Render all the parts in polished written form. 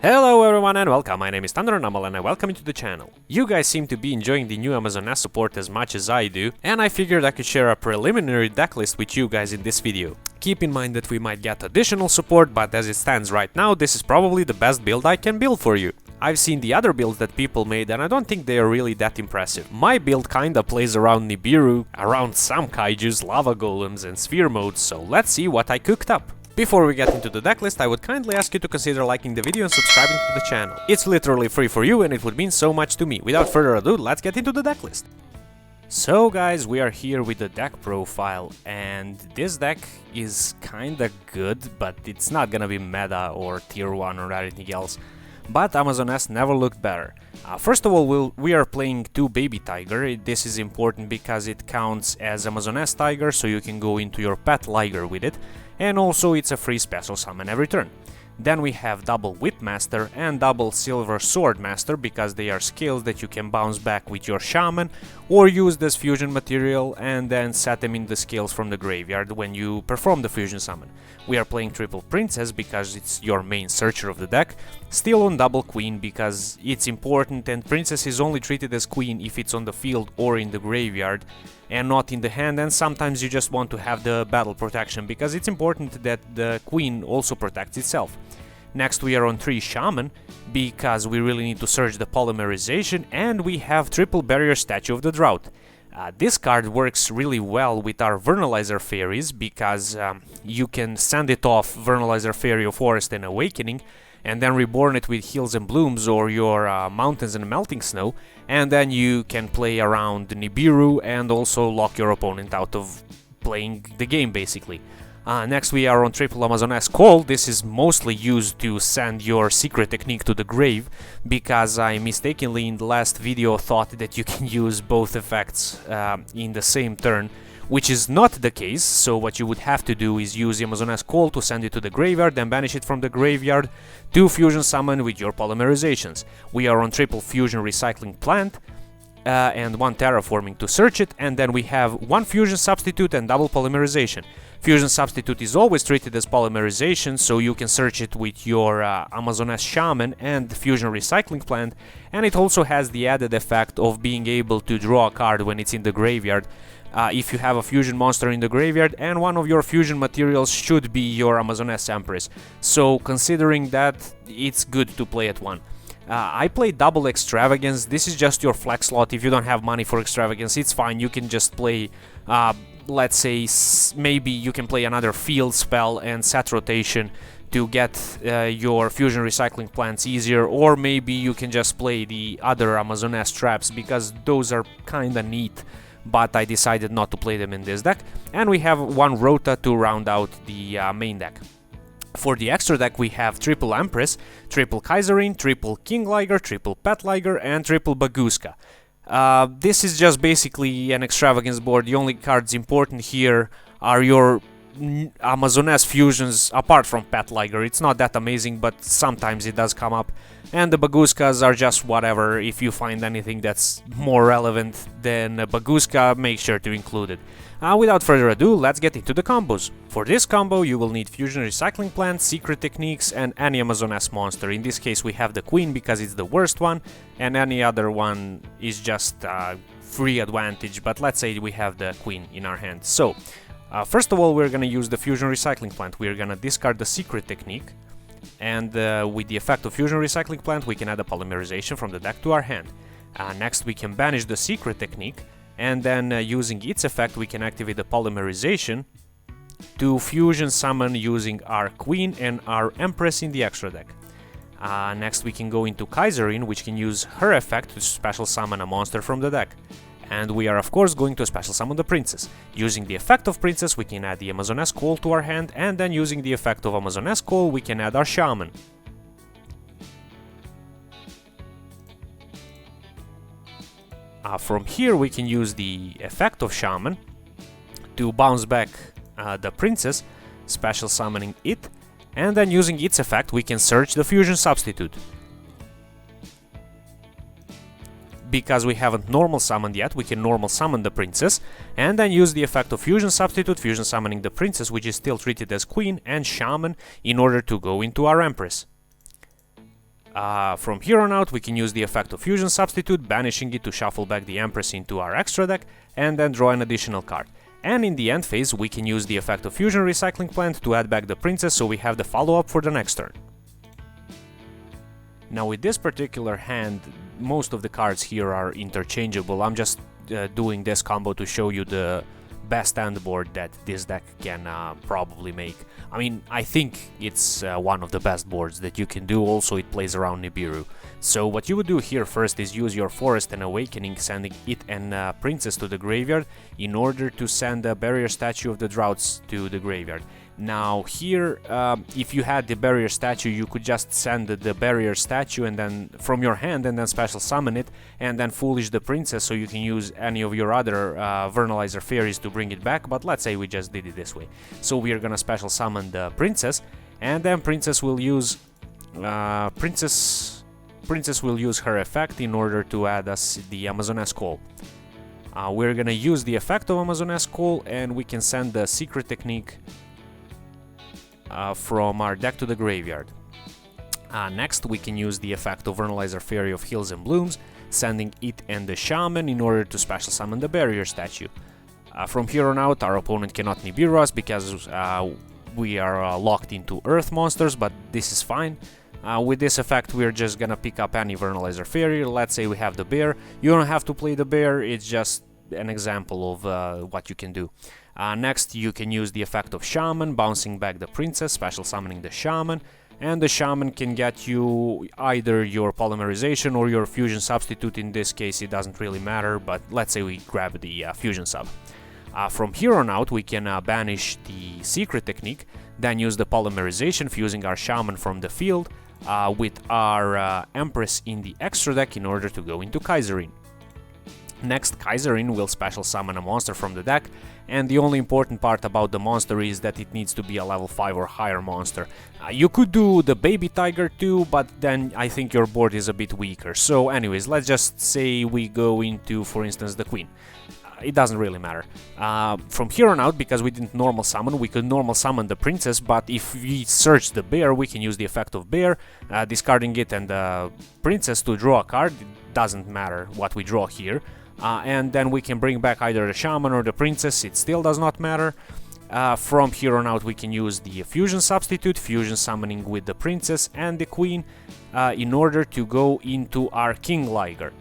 Hello everyone and welcome, my name is Thundernumel and I welcome you to the channel. You guys seem to be enjoying the new Amazoness support as much as I do, and I figured I could share a preliminary deck list with you guys in this video. Keep in mind that we might get additional support, but as it stands right now, this is probably the best build I can build for you. I've seen the other builds that people made and I don't think they are really that impressive. My build kinda plays around NIBIRU, around some kaijus, lava golems and sphere modes, so let's see what I cooked up. Before we get into the decklist, I would kindly ask you to consider liking the video and subscribing to the channel. It's literally free for you and it would mean so much to me. Without further ado, let's get into the decklist. So guys, we are here with the deck profile, and this deck is kinda good, but it's not gonna be meta or tier 1 or anything else. But Amazoness never looked better. First of all, we are playing 2 Baby Tiger. This is important because it counts as Amazoness Tiger, so you can go into your pet Liger with it. And also it's a free special summon every turn. Then we have double Whip Master and double Silver Sword Master, because they are skills that you can bounce back with your Shaman or use as fusion material and then set them in the skills from the graveyard when you perform the fusion summon. We are playing triple Princess because it's your main searcher of the deck, still on double Queen because it's important, and Princess is only treated as Queen if it's on the field or in the graveyard and not in the hand, and sometimes you just want to have the battle protection because it's important that the Queen also protects itself. Next we are on 3 Shaman because we really need to search the polymerization, and we have triple Barrier Statue of the Drought. This card works really well with our Vernalizer Fairies because you can send it off Vernalizer Fairy of Forest and Awakening and then reborn it with Hills and Blooms or your Mountains and Melting Snow, and then you can play around NIBIRU and also lock your opponent out of playing the game basically. Next we are on triple Amazoness Call. This is mostly used to send your secret technique to the grave, because I mistakenly in the last video thought that you can use both effects in the same turn, which is not the case. So what you would have to do is use the Amazoness Call to send it to the graveyard, then banish it from the graveyard to fusion summon with your polymerizations. We are on triple Fusion Recycling Plant and 1 Terraforming to search it, and then we have 1 Fusion Substitute and double Polymerization. Fusion Substitute is always treated as polymerization, so you can search it with your Amazoness Shaman and Fusion Recycling Plant, and it also has the added effect of being able to draw a card when it's in the graveyard. If you have a fusion monster in the graveyard, and one of your fusion materials should be your Amazoness Empress. So considering that, it's good to play at 1. I play double Extravagance. This is just your flex slot. If you don't have money for Extravagance, it's fine. You can just play, let's say, maybe you can play another field spell and set rotation to get your fusion recycling plants easier, or maybe you can just play the other Amazoness traps because those are kinda neat, but I decided not to play them in this deck. And we have 1 Rota to round out the main deck. For the extra deck we have triple Empress, triple Kaiserine, triple King Liger, triple Pet Liger and triple Baguska. This is just basically an extravagance board. The only cards important here are your Amazoness fusions apart from Pet Liger. It's not that amazing, but sometimes it does come up. And the Baguskas are just whatever. If you find anything that's more relevant than a Baguska, make sure to include it. Without further ado, let's get into the combos. For this combo you will need Fusion Recycling Plant, Secret Techniques and any Amazoness monster. In this case we have the Queen because it's the worst one, and any other one is just free advantage, but let's say we have the Queen in our hand. So, first of all we're gonna use the Fusion Recycling Plant. We're gonna discard the Secret Technique, and with the effect of Fusion Recycling Plant we can add a polymerization from the deck to our hand. Next we can banish the Secret Technique, and then using its effect we can activate the polymerization to fusion summon using our Queen and our Empress in the extra deck. Next we can go into Kaiserine, which can use her effect to special summon a monster from the deck. And we are of course going to special summon the Princess. Using the effect of Princess we can add the Amazoness Call to our hand, and then using the effect of Amazoness Call we can add our Shaman. From here we can use the effect of Shaman to bounce back the Princess, special summoning it, and then using its effect we can search the Fusion Substitute. Because we haven't normal summoned yet, we can normal summon the Princess, and then use the effect of Fusion Substitute, fusion summoning the Princess, which is still treated as Queen, and Shaman in order to go into our Empress. From here on out, we can use the effect of Fusion Substitute, banishing it to shuffle back the Empress into our extra deck, and then draw an additional card. And in the end phase, we can use the effect of Fusion Recycling Plant to add back the Princess, so we have the follow-up for the next turn. Now with this particular hand, most of the cards here are interchangeable. I'm just doing this combo to show you the best end board that this deck can probably make. I mean, I think it's one of the best boards that you can do. Also, it plays around Nibiru. So what you would do here first is use your Forest and Awakening, sending it and Princess to the graveyard in order to send a Barrier Statue of the Droughts to the graveyard. Now here, if you had the Barrier Statue, you could just send the Barrier Statue and then from your hand and then special summon it and then Foolish the Princess, so you can use any of your other Vernalizer Fairies to bring it back, but let's say we just did it this way. So we are gonna special summon the Princess, and then Princess will use Princess will use her effect in order to add us the Amazoness Call. We're gonna use the effect of Amazoness Call, and we can send the Secret Technique from our deck to the graveyard. Next, we can use the effect of Vernalizer Fairy of Hills and Blooms, sending it and the Shaman in order to special summon the Barrier Statue. From here on out, our opponent cannot Nibiru us because we are locked into Earth monsters, but this is fine. With this effect, we're just gonna pick up any Vernalizer Fairy. Let's say we have the bear. You don't have to play the bear, it's just an example of what you can do. Next, you can use the effect of Shaman, bouncing back the Princess, special summoning the Shaman, and the Shaman can get you either your Polymerization or your Fusion Substitute. In this case, it doesn't really matter, but let's say we grab the Fusion Sub. From here on out, we can banish the Secret Technique, then use the Polymerization, fusing our Shaman from the field with our Empress in the extra deck in order to go into Kaiserine. Next, Kaiserine will special summon a monster from the deck, and the only important part about the monster is that it needs to be a level 5 or higher monster. You could do the Baby Tiger too, but then I think your board is a bit weaker. So anyways, let's just say we go into, for instance, the Queen. It doesn't really matter. From here on out, because we didn't normal summon, we could normal summon the Princess, but if we search the bear, we can use the effect of bear, discarding it and the Princess to draw a card. It doesn't matter what we draw here. And then we can bring back either the Shaman or the Princess, it still does not matter. From here on out, we can use the Fusion Substitute, Fusion Summoning with the Princess and the Queen, in order to go into our King Liger.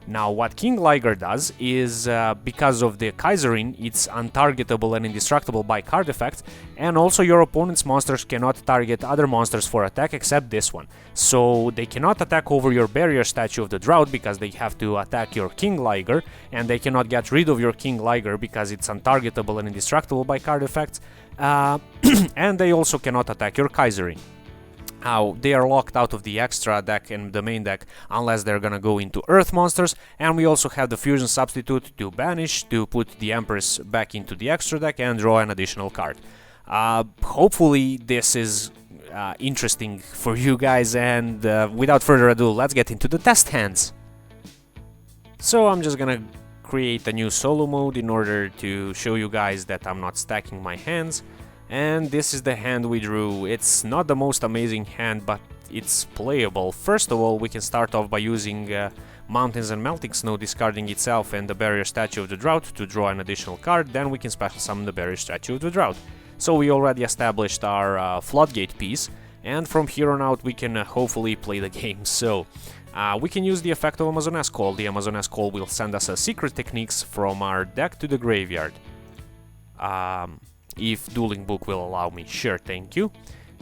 Now, what King Liger does is, because of the Kaiserine, it's untargetable and indestructible by card effects, and also your opponent's monsters cannot target other monsters for attack except this one. So they cannot attack over your Barrier Statue of the Drought because they have to attack your King Liger, and they cannot get rid of your King Liger because it's untargetable and indestructible by card effects, and they also cannot attack your Kaiserine. They are locked out of the extra deck and the main deck unless they're gonna go into Earth monsters, and we also have the Fusion Substitute to banish, to put the Empress back into the extra deck and draw an additional card. Hopefully this is interesting for you guys, and without further ado, let's get into the test hands. So I'm just gonna create a new solo mode in order to show you guys that I'm not stacking my hands. And this is the hand we drew. It's not the most amazing hand, but it's playable. First of all, we can start off by using Mountains and Melting Snow, discarding itself and the Barrier Statue of the Drought to draw an additional card. Then we can special summon the Barrier Statue of the Drought. So we already established our Floodgate piece, and from here on out we can hopefully play the game. So we can use the effect of Amazoness Call. The Amazoness Call will send us a Secret Techniques from our deck to the graveyard. If Dueling Book will allow me, sure, thank you.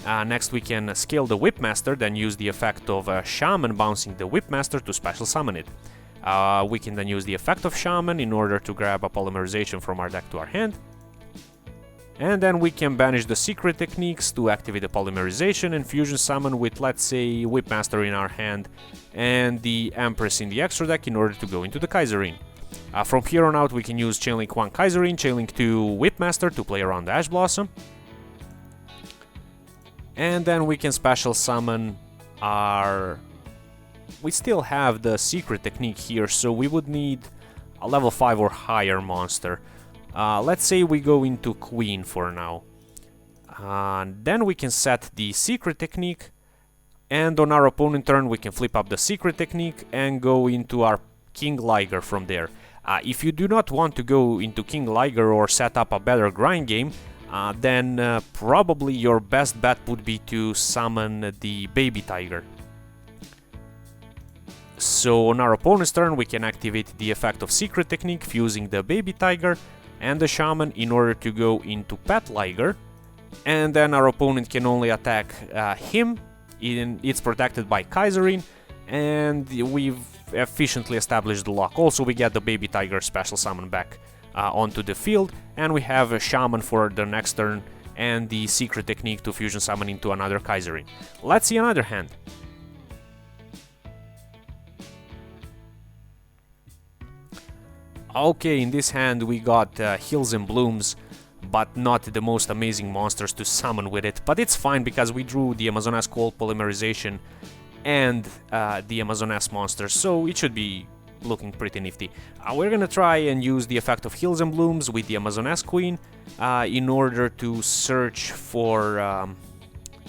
Next we can scale the Whipmaster, then use the effect of Shaman, bouncing the Whipmaster to special summon it. We can then use the effect of Shaman in order to grab a Polymerization from our deck to our hand. And then we can banish the Secret Techniques to activate the Polymerization and Fusion Summon with, let's say, Whipmaster in our hand and the Empress in the extra deck in order to go into the Kaiserine. From here on out we can use Chainlink 1 Kaiserine, Chainlink 2 Whipmaster to play around the Ash Blossom. And then we can special summon our... We still have the Secret Technique here, so we would need a level 5 or higher monster. Let's say we go into Queen for now. Then we can set the Secret Technique, And on our opponent turn we can flip up the secret technique and go into our King Liger from there. If you do not want to go into King Liger or set up a better grind game, then probably your best bet would be to summon the Baby Tiger. So on our opponent's turn we can activate the effect of secret technique fusing the Baby Tiger and the Shaman in order to go into Pet Liger, and then our opponent can only attack him. It's protected by Kaiserin, and we've efficiently established the lock. Also we get the Baby Tiger special summon back onto the field, and we have a Shaman for the next turn and the secret technique to fusion summon into another Kaiserin. Let's see another hand. Okay, in this hand we got Hills and Blooms, but not the most amazing monsters to summon with it. But it's fine because we drew the Amazoness Coal Polymerization and the Amazoness monsters, so it should be looking pretty nifty. We're gonna try and use the effect of Hills and Blooms with the Amazoness Queen in order to search for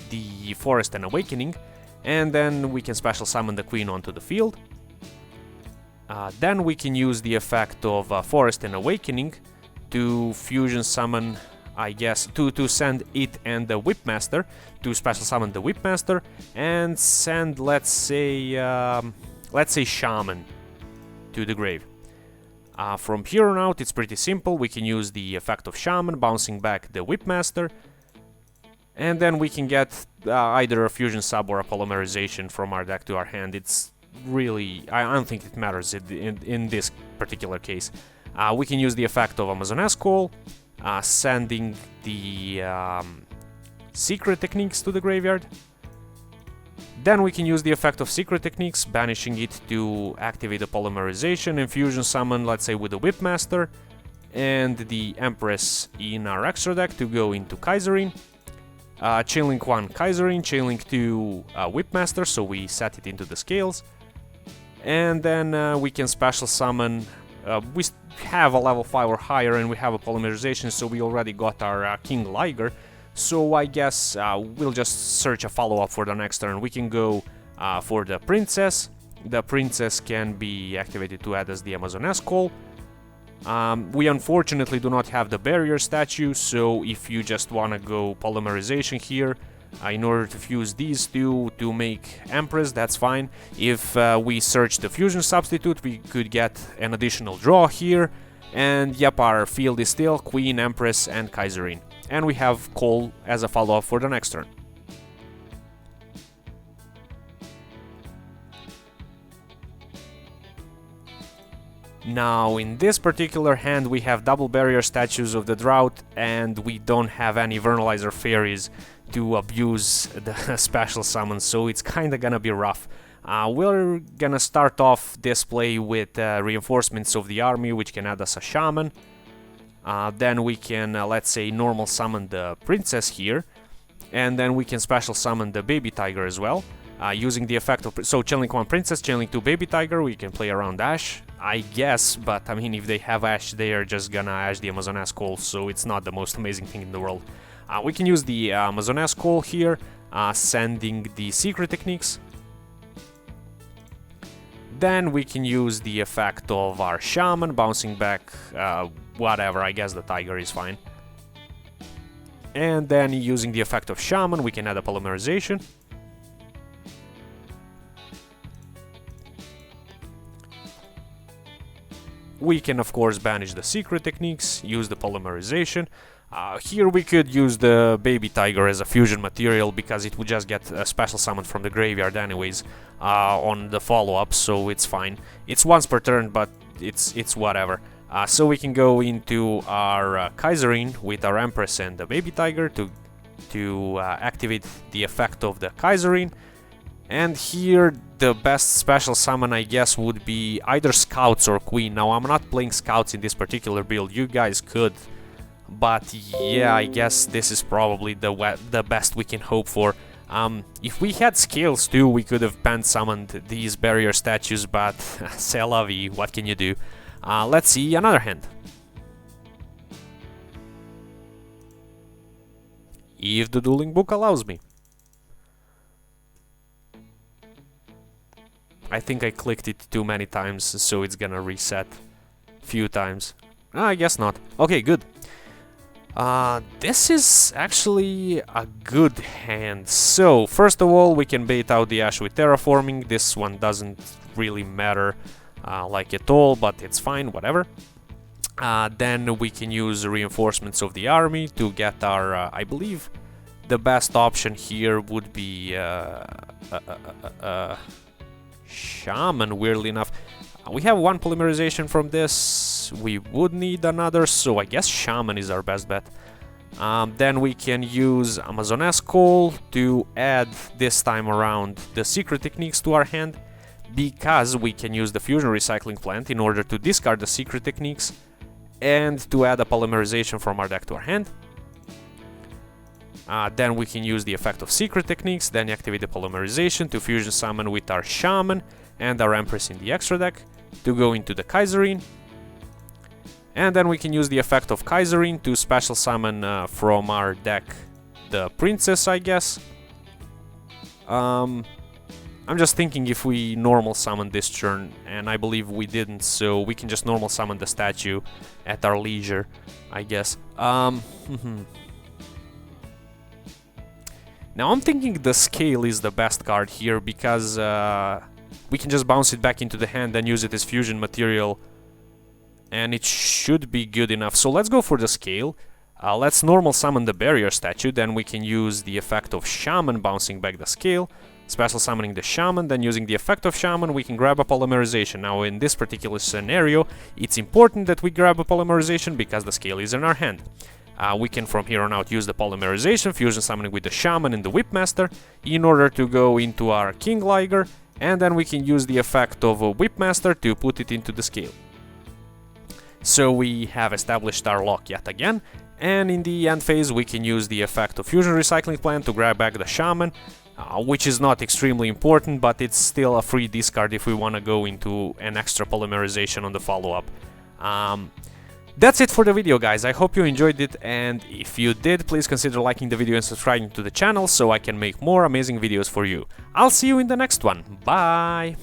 the Forest and Awakening, and then we can special summon the Queen onto the field. Then we can use the effect of Forest and Awakening to fusion summon, I guess, to send it and the Whipmaster, to special summon the Whipmaster, and send, let's say Shaman to the grave. From here on out it's pretty simple. We can use the effect of Shaman, bouncing back the Whipmaster, and then we can get either a fusion sub or a polymerization from our deck to our hand. It's really, I don't think it matters in this particular case. We can use the effect of Amazoness Call, sending the secret techniques to the graveyard. Then we can use the effect of secret techniques, banishing it to activate the polymerization and fusion summon, let's say with the Whipmaster and the Empress in our extra deck to go into Kaiserin. Chainlink 1 Kaiserin, Chainlink 2 Whipmaster, so we set it into the scales. And then we can special summon, we have a level 5 or higher and we have a polymerization, so we already got our King Liger. So I guess we'll just search a follow-up for the next turn. We can go for the Princess. The Princess can be activated to add as the Amazoness Call. We unfortunately do not have the barrier statue, so if you just wanna go polymerization here, in order to fuse these two to make Empress, that's fine. If we search the fusion substitute, we could get an additional draw here, and yep, our field is still Queen, Empress and Kaiserin. And we have Cole as a follow-up for the next turn. Now, in this particular hand we have double barrier statues of the Drought, and we don't have any Vernalizer Fairies to abuse the special summons, so it's kinda gonna be rough. We're gonna start off this play with reinforcements of the army, which can add us a Shaman. Then we can, let's say, normal summon the Princess here, and then we can special summon the Baby Tiger as well, using the effect of... So, Chainlink 1 Princess, Chainlink 2 Baby Tiger, we can play around Ash, I guess, but I mean, if they have Ash, they are just gonna Ash the Amazoness Call, so it's not the most amazing thing in the world. We can use the Amazoness Call here, sending the secret techniques. Then we can use the effect of our Shaman, bouncing back, whatever, I guess the Tiger is fine. And then using the effect of Shaman, we can add a polymerization. We can, of course, banish the secret techniques, use the polymerization. Here we could use the Baby Tiger as a fusion material, because it would just get a special summon from the graveyard anyways on the follow-up, so it's fine. It's once per turn, but it's whatever. So we can go into our Kaiserin with our Empress and the Baby Tiger to activate the effect of the Kaiserin. And here the best special summon, I guess, would be either Scouts or Queen. Now, I'm not playing Scouts in this particular build, you guys could. But yeah, I guess this is probably the best we can hope for. If we had Scales too, we could have band summoned these barrier statues, but c'est la vie, what can you do? Let's see another hand. If the dueling book allows me. I think I clicked it too many times, so it's gonna reset few times. I guess not. Okay, good. This is actually a good hand. So, first of all, we can bait out the Ash with terraforming. This one doesn't really matter like at all, but it's fine, whatever. Then we can use reinforcements of the army to get our, I believe, the best option here would be Shaman, weirdly enough. We have one polymerization from this, we would need another, so I guess Shaman is our best bet. Then we can use Amazoness Coal to add, this time around, the secret techniques to our hand, because we can use the fusion recycling plant in order to discard the secret techniques and to add a polymerization from our deck to our hand. Then we can use the effect of secret techniques, then activate the polymerization to fusion summon with our Shaman and our Empress in the extra deck to go into the Kaiserine. And then we can use the effect of Kaiserine to special summon from our deck the Princess, I guess. I'm just thinking if we normal summon this turn, and I believe we didn't, so we can just normal summon the statue at our leisure, I guess. Now I'm thinking the Scale is the best card here, because we can just bounce it back into the hand and use it as fusion material, and it should be good enough. So let's go for the Scale. Let's normal summon the Barrier statue, then we can use the effect of Shaman bouncing back the Scale, special summoning the Shaman, then using the effect of Shaman we can grab a polymerization. Now in this particular scenario it's important that we grab a polymerization because the Scale is in our hand. We can from here on out use the polymerization, fusion summoning with the Shaman and the Whipmaster in order to go into our King Liger, and then we can use the effect of a Whipmaster to put it into the Scale. So we have established our lock yet again, and in the end phase we can use the effect of fusion recycling plant to grab back the Shaman, which is not extremely important, but it's still a free discard if we want to go into an extra polymerization on the follow-up. That's it for the video, guys. I hope you enjoyed it, and if you did, please consider liking the video and subscribing to the channel so I can make more amazing videos for you. I'll see you in the next one. Bye!